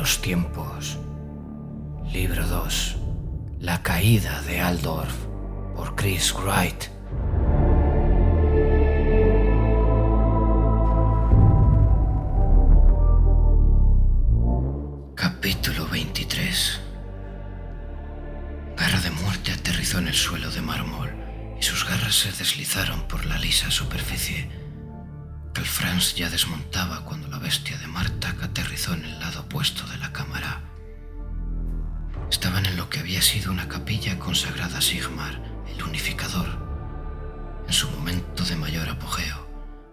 los tiempos. Libro 2. La caída de Aldorf, por Chris Wright. Capítulo 23. Garra de Muerte aterrizó en el suelo de mármol y sus garras se deslizaron por la lisa superficie. Calfrance ya desmontaba cuando la bestia de Martak aterrizó en el lado opuesto de la cámara. Estaban en lo que había sido una capilla consagrada a Sigmar, el Unificador. En su momento de mayor apogeo,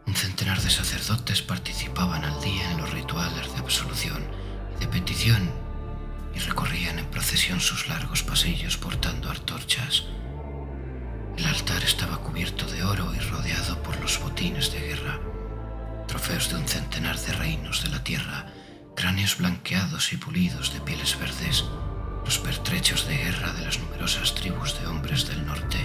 un centenar de sacerdotes participaban al día en los rituales de absolución y de petición y recorrían en procesión sus largos pasillos portando antorchas. El altar estaba cubierto de oro y rodeado por los botines de guerra, trofeos de un centenar de reinos de la tierra, cráneos blanqueados y pulidos de pieles verdes, los pertrechos de guerra de las numerosas tribus de hombres del norte.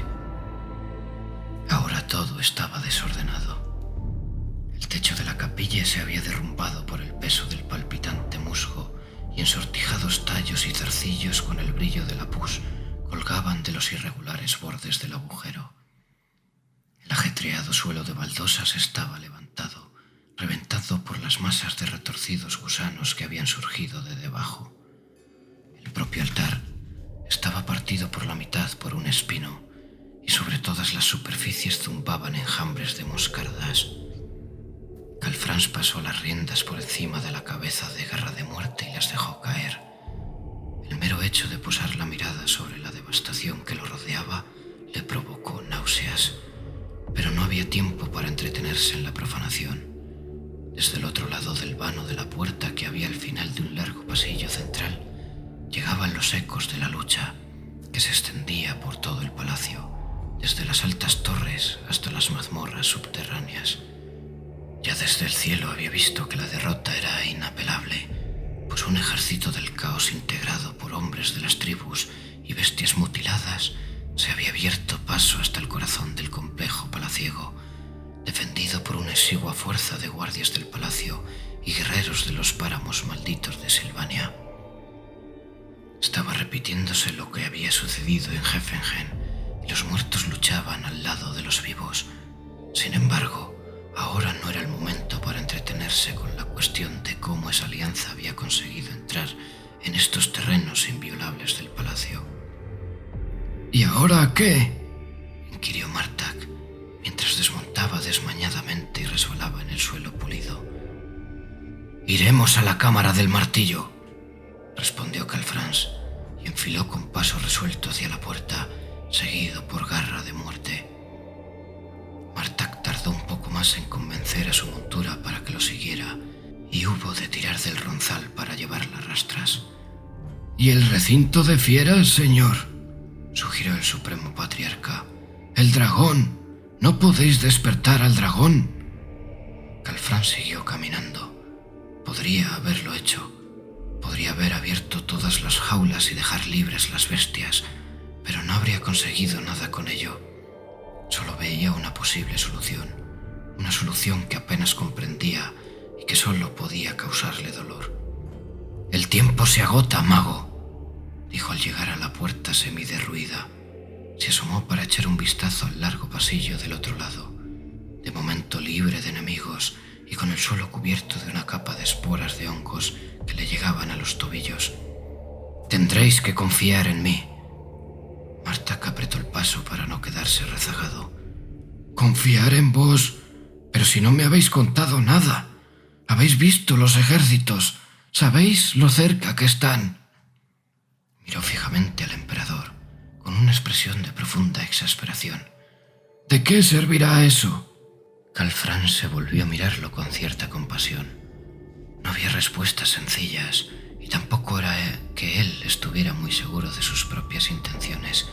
Ahora todo estaba desordenado. El techo de la capilla se había derrumbado por el peso del palpitante musgo y ensortijados tallos y zarcillos con el brillo de la pus colgaban de los irregulares bordes del agujero. El ajetreado suelo de baldosas estaba levantado, reventado por las masas de retorcidos gusanos que habían surgido de debajo. El propio altar estaba partido por la mitad por un espino y sobre todas las superficies zumbaban enjambres de moscardas. Calfrance pasó las riendas por encima de la cabeza de Garra de Muerte y las dejó caer. El mero hecho de posar la mirada sobre la devastación que lo rodeaba le provocó náuseas, pero no había tiempo para entretenerse en la profanación. Desde el otro lado del vano de la puerta que había al final de un largo pasillo central, llegaban los ecos de la lucha que se extendía por todo el palacio, desde las altas torres hasta las mazmorras subterráneas. Ya desde el cielo había visto que la derrota era inapelable, pues un ejército del caos integrado por hombres de las tribus y bestias mutiladas se había abierto paso hasta el corazón del complejo palaciego, defendido por una exigua fuerza de guardias del palacio y guerreros de los páramos malditos de Silvania. Estaba repitiéndose lo que había sucedido en Hefengen y los muertos luchaban al lado de los vivos. Sin embargo, ahora no era el momento para entretenerse con la cuestión de cómo esa alianza había conseguido entrar en estos terrenos inviolables del palacio. ¿Y ahora qué?, inquirió Martak, mientras desmontaba desmañadamente y resbalaba en el suelo pulido. «Iremos a la cámara del martillo», respondió Calfrance, y enfiló con paso resuelto hacia la puerta, seguido por Garra de Muerte. Martak tardó un poco más en convencer a su montura para que lo siguiera, y hubo de tirar del ronzal para llevarla a rastras. «¿Y el recinto de fieras, señor?», sugirió el supremo patriarca. «El dragón. ¿No podéis despertar al dragón?» Calfrance siguió caminando. Podría haberlo hecho. Podría haber abierto todas las jaulas y dejar libres las bestias, pero no habría conseguido nada con ello. Solo veía una posible solución, una solución que apenas comprendía y que solo podía causarle dolor. «El tiempo se agota, mago», dijo al llegar a la puerta semiderruida. Se asomó para echar un vistazo al largo pasillo del otro lado, de momento libre de enemigos y con el suelo cubierto de una capa de esporas de hongos que le llegaban a los tobillos. «Tendréis que confiar en mí». Martak apretó el paso para no quedarse rezagado. «¿Confiar en vos? Pero si no me habéis contado nada. Habéis visto los ejércitos. ¿Sabéis lo cerca que están?» Miró fijamente al emperador, con una expresión de profunda exasperación. «¿De qué servirá eso?» Calfrance se volvió a mirarlo con cierta compasión. No había respuestas sencillas, y tampoco era que él estuviera muy seguro de sus propias intenciones.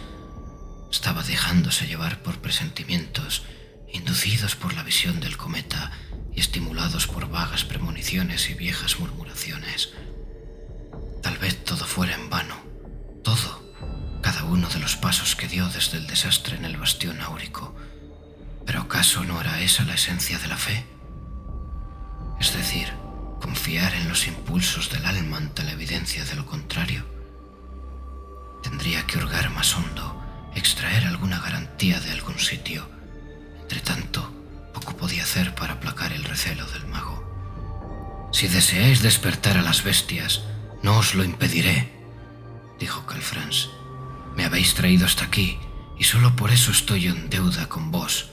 Estaba dejándose llevar por presentimientos, inducidos por la visión del cometa y estimulados por vagas premoniciones y viejas murmuraciones. Tal vez todo fuera en vano, todo, cada uno de los pasos que dio desde el desastre en el bastión áurico. ¿Pero acaso no era esa la esencia de la fe? Es decir, ¿Confiar en los impulsos del alma ante la evidencia de lo contrario? Tendría que hurgar más hondo, extraer alguna garantía de algún sitio. Entretanto, poco podía hacer para aplacar el recelo del mago. «Si deseáis despertar a las bestias, no os lo impediré», dijo Calfrance. «Me habéis traído hasta aquí, y solo por eso estoy en deuda con vos,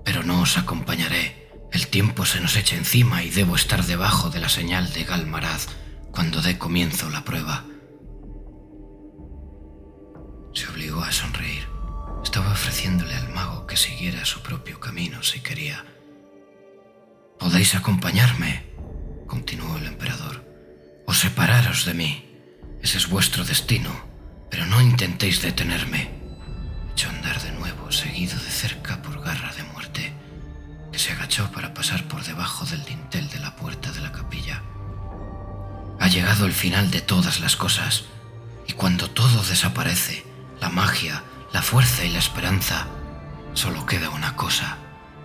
pero no os acompañaré. El tiempo se nos echa encima y debo estar debajo de la señal de Galmarad cuando dé comienzo la prueba». Se obligó a sonreír. Estaba ofreciéndole al mago que siguiera su propio camino si quería. «Podéis acompañarme», continuó el emperador, «o separaros de mí. Ese es vuestro destino, pero no intentéis detenerme». Echó a andar de nuevo, seguido de cerca por Garra de Muerte, que se agachó para pasar por debajo del dintel de la puerta de la capilla. «Ha llegado el final de todas las cosas, y cuando todo desaparece, la magia, la fuerza y la esperanza, solo queda una cosa,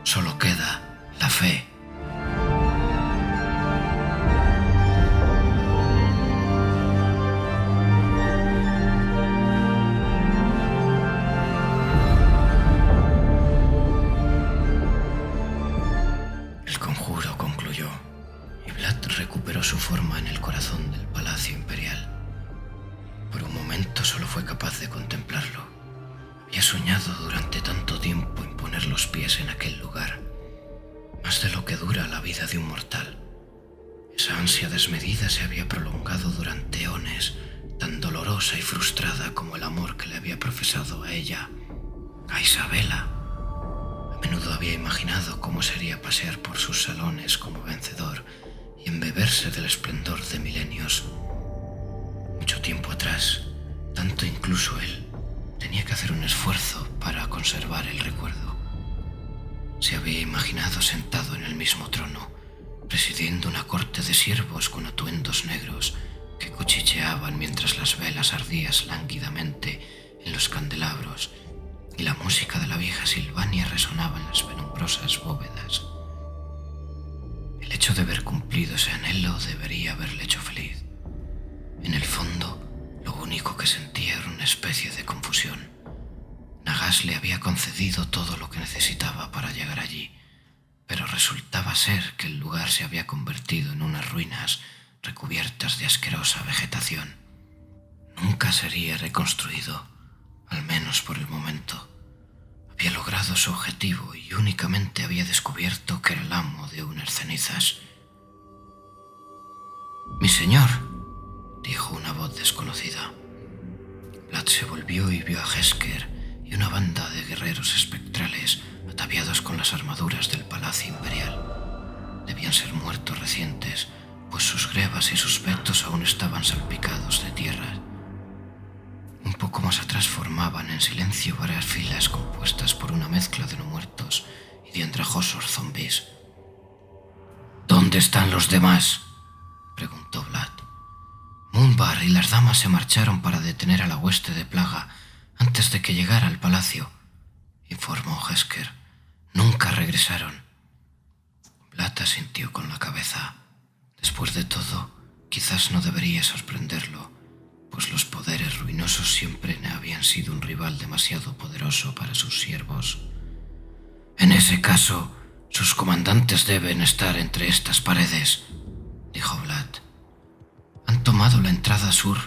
solo queda la fe». El conjuro concluyó, y Vlad recuperó su forma en el corazón del Palacio Imperial. Por un momento solo fue capaz de contemplarlo. Había soñado durante tanto tiempo en poner los pies en aquel lugar, más de lo que dura la vida de un mortal. Esa ansia desmedida se había prolongado durante eones, tan dolorosa y frustrada como el amor que le había profesado a ella, a Isabela. A menudo había imaginado cómo sería pasear por sus salones como vencedor y embeberse del esplendor de milenios. Mucho tiempo atrás, tanto incluso él, tenía que hacer un esfuerzo para conservar el recuerdo. Se había imaginado sentado en el mismo trono, presidiendo una corte de siervos con atuendos negros que cuchicheaban mientras las velas ardían lánguidamente en los candelabros y la música de la vieja Silvania resonaba en las penumbrosas bóvedas. El hecho de haber cumplido ese anhelo debería haberle hecho feliz. En el fondo, lo único que sentía era una especie de confusión. Nagash le había concedido todo lo que necesitaba para llegar allí, pero resultaba ser que el lugar se había convertido en unas ruinas recubiertas de asquerosa vegetación. Nunca sería reconstruido, al menos por el momento. Había logrado su objetivo y únicamente había descubierto que era el amo de unas cenizas. «Mi señor», dijo una voz desconocida. Vlad se volvió y vio a Hesker y una banda de guerreros espectrales ataviados con las armaduras del Palacio Imperial. Debían ser muertos recientes, pues sus grebas y sus petos aún estaban salpicados de tierra. Un poco más atrás formaban en silencio varias filas compuestas por una mezcla de no muertos y de andrajosos zombis. «¿Dónde están los demás?», preguntó Vlad. «Mumbar y las damas se marcharon para detener a la hueste de plaga antes de que llegara al palacio», informó Hesker. «Nunca regresaron». Vlad asintió con la cabeza. Después de todo, quizás no debería sorprenderlo, pues los poderes ruinosos siempre habían sido un rival demasiado poderoso para sus siervos. «En ese caso, sus comandantes deben estar entre estas paredes», dijo Vlad. «Han tomado la entrada sur»,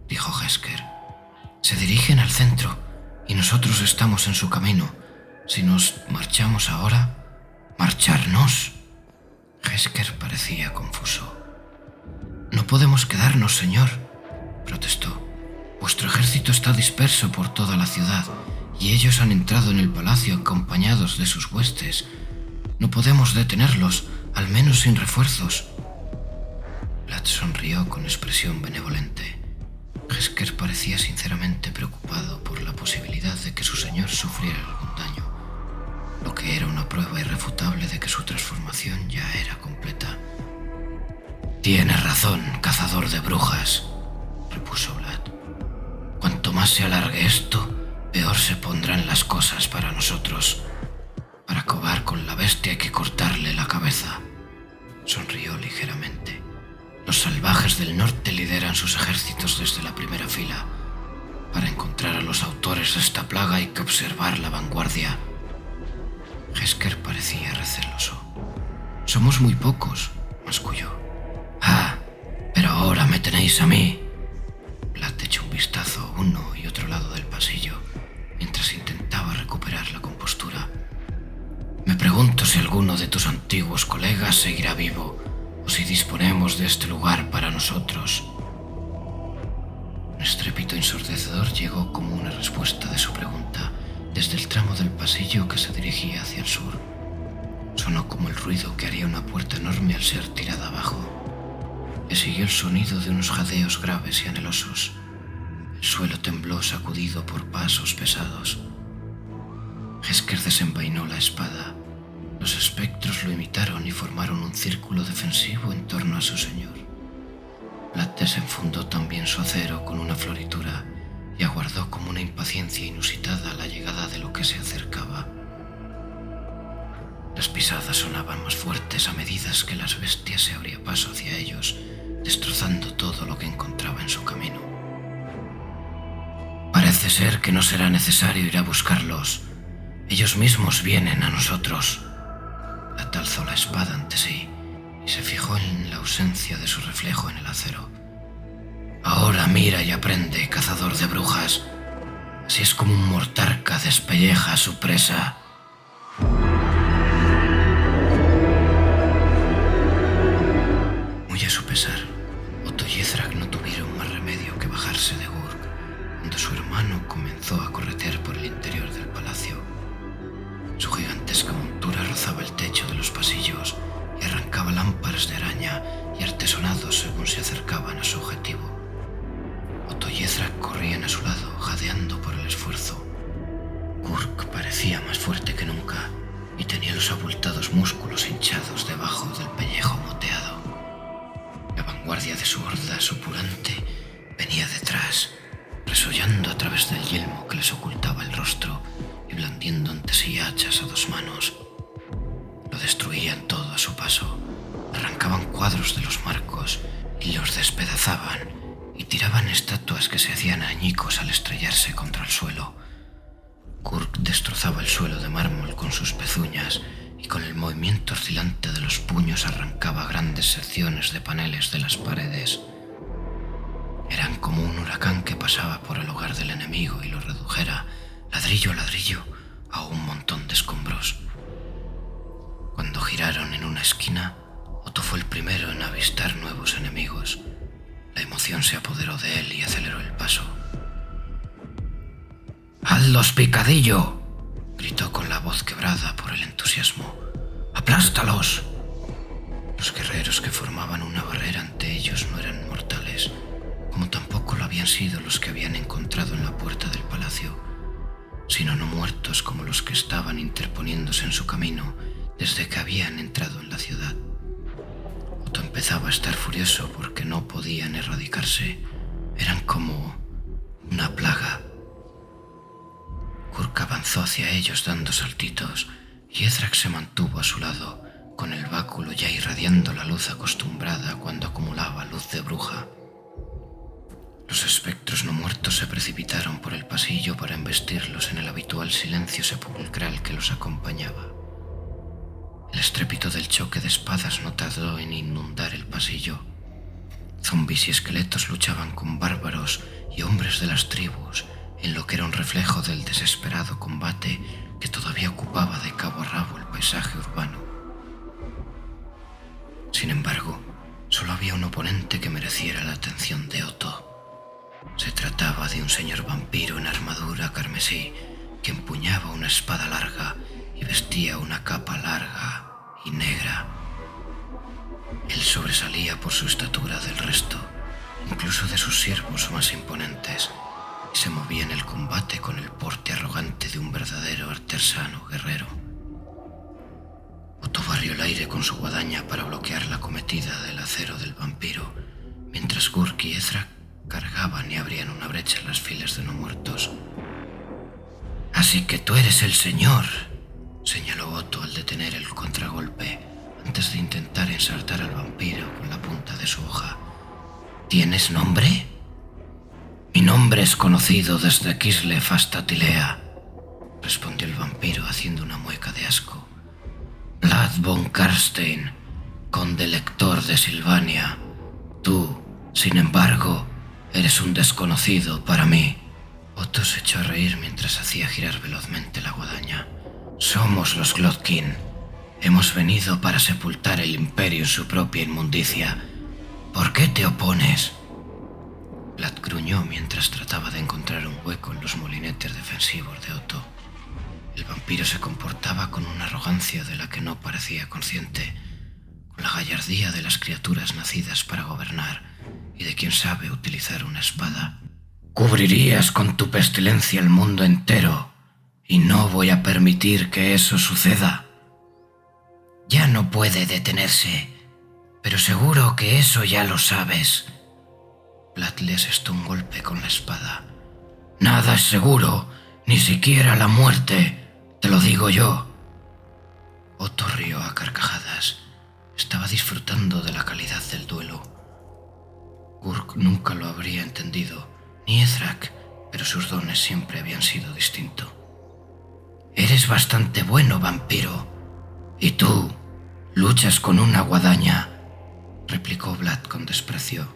dijo Hesker. «Se dirigen al centro y nosotros estamos en su camino. Si nos marchamos ahora, ¿marcharnos?». Hesker parecía confuso. «No podemos quedarnos, señor», protestó. «Vuestro ejército está disperso por toda la ciudad y ellos han entrado en el palacio acompañados de sus huestes. No podemos detenerlos, al menos sin refuerzos». Vlad sonrió con expresión benevolente. Hesker parecía sinceramente preocupado por la posibilidad de que su señor sufriera algún daño, lo que era una prueba irrefutable de que su transformación ya era completa. «Tienes razón, cazador de brujas», repuso Vlad. «Cuanto más se alargue esto, peor se pondrán las cosas para nosotros. Para acabar con la bestia hay que cortarle la cabeza». Sonrió ligeramente. salvajes del norte lideran sus ejércitos desde la primera fila. Para encontrar a los autores de esta plaga hay que observar la vanguardia. Hesker parecía receloso. Somos muy pocos, masculló. Ah, pero ahora me tenéis a mí. Platt echó un vistazo a uno y otro lado del pasillo, mientras intentaba recuperar la compostura. Me pregunto si alguno de tus antiguos colegas seguirá vivo, o si disponemos de este lugar para nosotros. Un estrépito ensordecedor llegó como una respuesta de su pregunta desde el tramo del pasillo que se dirigía hacia el sur. Sonó como el ruido que haría una puerta enorme al ser tirada abajo. Le siguió el sonido de unos jadeos graves y anhelosos. El suelo tembló sacudido por pasos pesados. Hesker desenvainó la espada. Los espectros lo imitaron y formaron un círculo defensivo en torno a su señor. Platt desenfundó también su acero con una floritura y aguardó con una impaciencia inusitada la llegada de lo que se acercaba. Las pisadas sonaban más fuertes a medida que las bestias se abría paso hacia ellos, destrozando todo lo que encontraba en su camino. Parece ser que no será necesario ir a buscarlos. Ellos mismos vienen a nosotros. Platt alzó la espada ante sí y se fijó en la ausencia de su reflejo en el acero. Ahora mira y aprende, cazador de brujas. Así es como un mortarca despelleja a su presa. Muy a su pesar, Otto y Ezrak no tuvieron más remedio que bajarse de Gurk cuando su hermano comenzó a corretear por el interior del palacio. Su gigantesca montura rozaba el techo de los pasillos y arrancaba lámparas de araña y artesonados según se acercaban a su objetivo. Otto y Ezrak corrían a su lado, jadeando por el esfuerzo. Gurk parecía más fuerte que nunca y tenía los abultados músculos hinchados debajo del pellejo moteado. La vanguardia de su horda supurante venía detrás, resollando a través del yelmo que les ocultaba el rostro y blandiendo ante sí hachas a dos manos. Lo destruían todo a su paso, arrancaban cuadros de los marcos y los despedazaban, y tiraban estatuas que se hacían añicos al estrellarse contra el suelo. Gurk destrozaba el suelo de mármol con sus pezuñas y con el movimiento oscilante de los puños arrancaba grandes secciones de paneles de las paredes. Eran como un huracán que pasaba por el hogar del enemigo y lo redujera, ladrillo a ladrillo, a un montón de escombros. Cuando giraron en una esquina, Otto fue el primero en avistar nuevos enemigos. La emoción se apoderó de él y aceleró el paso. «¡Hazlos picadillo!», gritó con la voz quebrada por el entusiasmo. «¡Aplástalos!». Los guerreros que formaban una barrera ante ellos no eran mortales, como tampoco lo habían sido los que habían encontrado en la puerta del palacio, sino no muertos como los que estaban interponiéndose en su camino desde que habían entrado en la ciudad. Otto empezaba a estar furioso porque no podían erradicarse. Eran como una plaga. Gurk avanzó hacia ellos dando saltitos y Ezrak se mantuvo a su lado, con el báculo ya irradiando la luz acostumbrada cuando acumulaba luz de bruja. Los espectros no muertos se precipitaron por el pasillo para embestirlos en el habitual silencio sepulcral que los acompañaba. El estrépito del choque de espadas no tardó en inundar el pasillo. Zombis y esqueletos luchaban con bárbaros y hombres de las tribus, en lo que era un reflejo del desesperado combate que todavía ocupaba de cabo a rabo el paisaje urbano. Sin embargo, solo había un oponente que mereciera la atención de Otto. Se trataba de un señor vampiro en armadura carmesí que empuñaba una espada larga y vestía una capa larga y negra. Él sobresalía por su estatura del resto, incluso de sus siervos más imponentes, y se movía en el combate con el porte arrogante de un verdadero artesano guerrero. Otto barrió el aire con su guadaña para bloquear la cometida del acero del vampiro, mientras Gurk y Ezrak cargaban y abrían una brecha en las filas de no muertos. «Así que tú eres el señor», señaló Otto al detener el contragolpe, antes de intentar ensartar al vampiro con la punta de su hoja. ¿Tienes nombre? Mi nombre es conocido desde Kislev hasta Tilea, respondió el vampiro haciendo una mueca de asco. Vlad von Karstein, conde lector de Silvania. Tú, sin embargo, eres un desconocido para mí. Otto se echó a reír mientras hacía girar velozmente la guadaña. Somos los Glotkin. Hemos venido para sepultar el imperio en su propia inmundicia. ¿Por qué te opones? Vlad gruñó mientras trataba de encontrar un hueco en los molinetes defensivos de Otto. El vampiro se comportaba con una arrogancia de la que no parecía consciente, con la gallardía de las criaturas nacidas para gobernar y de quien sabe utilizar una espada. Cubrirías con tu pestilencia el mundo entero, y no voy a permitir que eso suceda. Ya no puede detenerse, pero seguro que eso ya lo sabes. Vlad le asestó un golpe con la espada. Nada es seguro, ni siquiera la muerte, te lo digo yo. Otto rió a carcajadas. Estaba disfrutando de la calidad del duelo. Gurk nunca lo habría entendido, ni Ezrak, pero sus dones siempre habían sido distintos. Eres bastante bueno, vampiro. ¿Y tú? Luchas con una guadaña, replicó Vlad con desprecio.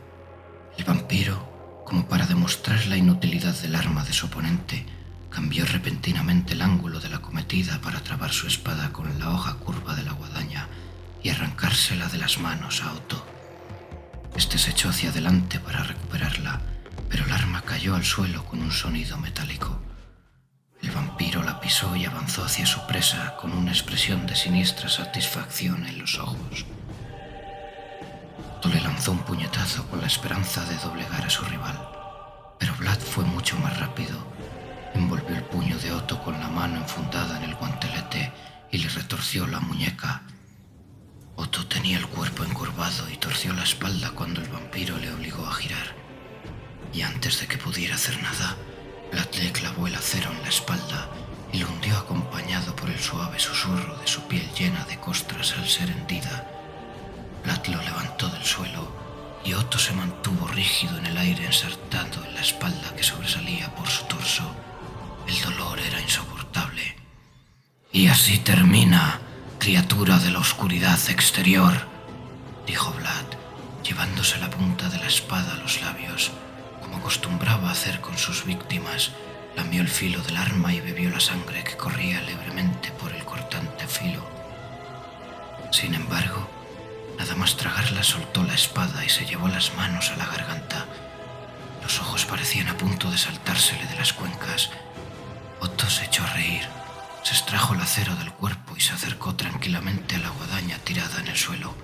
El vampiro, como para demostrar la inutilidad del arma de su oponente, cambió repentinamente el ángulo de la cometida para trabar su espada con la hoja curva de la guadaña y arrancársela de las manos a Otto. Este se echó hacia adelante para recuperarla, pero el arma cayó al suelo con un sonido metálico. El vampiro la pisó y avanzó hacia su presa con una expresión de siniestra satisfacción en los ojos. Otto le lanzó un puñetazo con la esperanza de doblegar a su rival, pero Vlad fue mucho más rápido. Envolvió el puño de Otto con la mano enfundada en el guantelete y le retorció la muñeca. Otto tenía el cuerpo encorvado y torció la espalda cuando el vampiro le obligó a girar. Y antes de que pudiera hacer nada, Vlad le clavó el acero en la espalda y lo hundió acompañado por el suave susurro de su piel llena de costras al ser hendida. Vlad lo levantó del suelo y Otto se mantuvo rígido en el aire ensartado en la espalda que sobresalía por su torso. El dolor era insoportable. Y así termina, criatura de la oscuridad exterior, dijo Vlad, llevándose la punta de la espada a los labios. Como acostumbraba a hacer con sus víctimas, lamió el filo del arma y bebió la sangre que corría alegremente por el cortante filo. Sin embargo, nada más tragarla soltó la espada y se llevó las manos a la garganta. Los ojos parecían a punto de saltársele de las cuencas. Otto se echó a reír, se extrajo el acero del cuerpo y se acercó tranquilamente a la guadaña tirada en el suelo.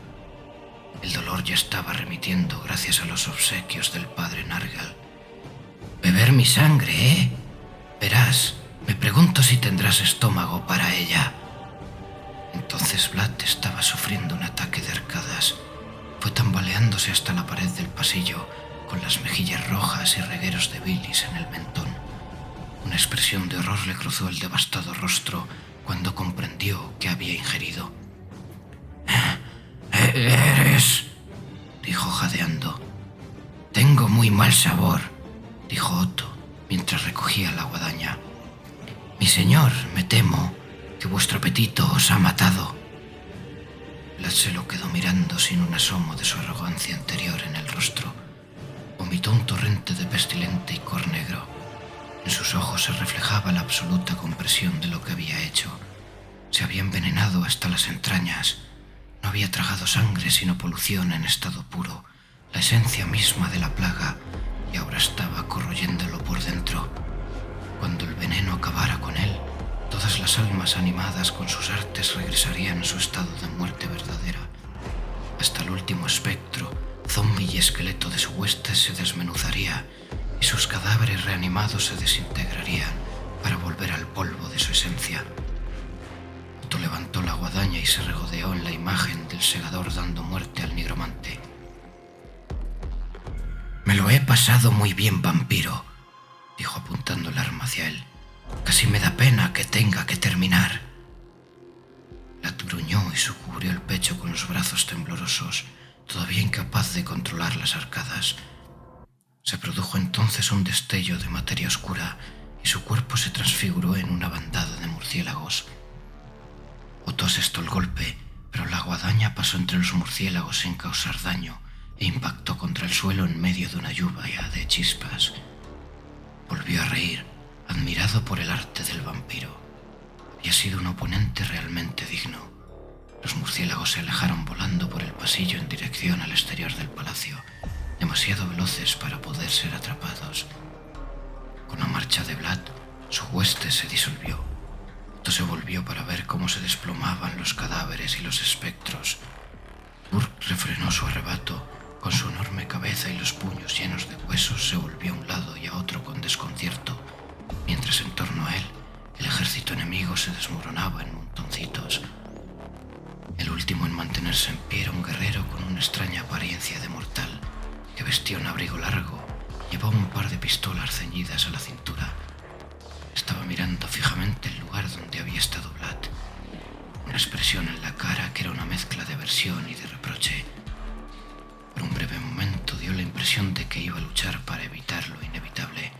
El dolor ya estaba remitiendo gracias a los obsequios del padre Nargal. «Beber mi sangre, ¿eh? Verás, me pregunto si tendrás estómago para ella». Entonces Vlad estaba sufriendo un ataque de arcadas. Fue tambaleándose hasta la pared del pasillo, con las mejillas rojas y regueros de bilis en el mentón. Una expresión de horror le cruzó el devastado rostro cuando comprendió que había ingerido. «Eres...», dijo jadeando. «Tengo muy mal sabor», dijo Otto, mientras recogía la guadaña. «Mi señor, me temo que vuestro apetito os ha matado». Vlad se lo quedó mirando sin un asomo de su arrogancia anterior en el rostro. Vomitó un torrente de pestilente icor negro. En sus ojos se reflejaba la absoluta comprensión de lo que había hecho. Se había envenenado hasta las entrañas. No había tragado sangre sino polución en estado puro, la esencia misma de la plaga, y ahora estaba corroyéndolo por dentro. Cuando el veneno acabara con él, todas las almas animadas con sus artes regresarían a su estado de muerte verdadera. Hasta el último espectro, zombi y esqueleto de su hueste se desmenuzaría y sus cadáveres reanimados se desintegrarían para volver al polvo de su esencia. Otto levantó la guadaña y se regodeó en la imagen del segador dando muerte al nigromante. «Me lo he pasado muy bien, vampiro», dijo apuntando el arma hacia él. «Casi me da pena que tenga que terminar». Vlad gruñó y se cubrió el pecho con los brazos temblorosos, todavía incapaz de controlar las arcadas. Se produjo entonces un destello de materia oscura y su cuerpo se transfiguró en una bandada de murciélagos. Otto asestó el golpe, pero la guadaña pasó entre los murciélagos sin causar daño e impactó contra el suelo en medio de una lluvia de chispas. Volvió a reír, admirado por el arte del vampiro. Había sido un oponente realmente digno. Los murciélagos se alejaron volando por el pasillo en dirección al exterior del palacio, demasiado veloces para poder ser atrapados. Con la marcha de Vlad, su hueste se disolvió. Otto se volvió para ver cómo se desplomaban los cadáveres y los espectros. Burk refrenó su arrebato. Con su enorme cabeza y los puños llenos de huesos se volvió a un lado y a otro con desconcierto, mientras en torno a él el ejército enemigo se desmoronaba en montoncitos. El último en mantenerse en pie era un guerrero con una extraña apariencia de mortal, que vestía un abrigo largo y llevaba un par de pistolas ceñidas a la cintura. Estaba mirando fijamente el lugar donde había estado Vlad, una expresión en la cara que era una mezcla de aversión y de reproche. Por un breve momento dio la impresión de que iba a luchar para evitar lo inevitable,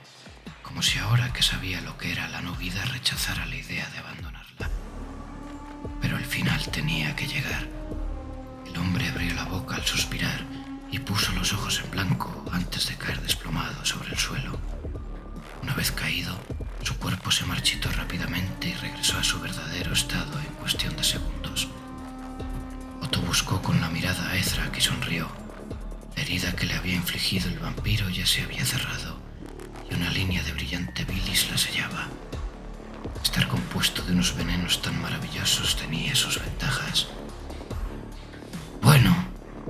como si ahora que sabía lo que era la no vida rechazara la idea de abandonarla. Pero el final tenía que llegar. El hombre abrió la boca al suspirar y puso los ojos en blanco antes de caer desplomado sobre el suelo. Una vez caído, su cuerpo se marchitó rápidamente y regresó a su verdadero estado en cuestión de segundos. Otto buscó con la mirada a Ezrak y sonrió. La herida que le había infligido el vampiro ya se había cerrado y una línea de brillante bilis la sellaba. Estar compuesto de unos venenos tan maravillosos tenía sus ventajas. «Bueno,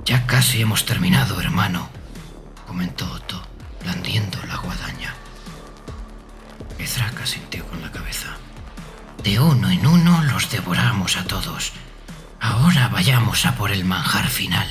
ya casi hemos terminado, hermano», comentó Otto, blandiendo la guadaña. Ezrak asintió con la cabeza. «De uno en uno los devoramos a todos. Ahora vayamos a por el manjar final».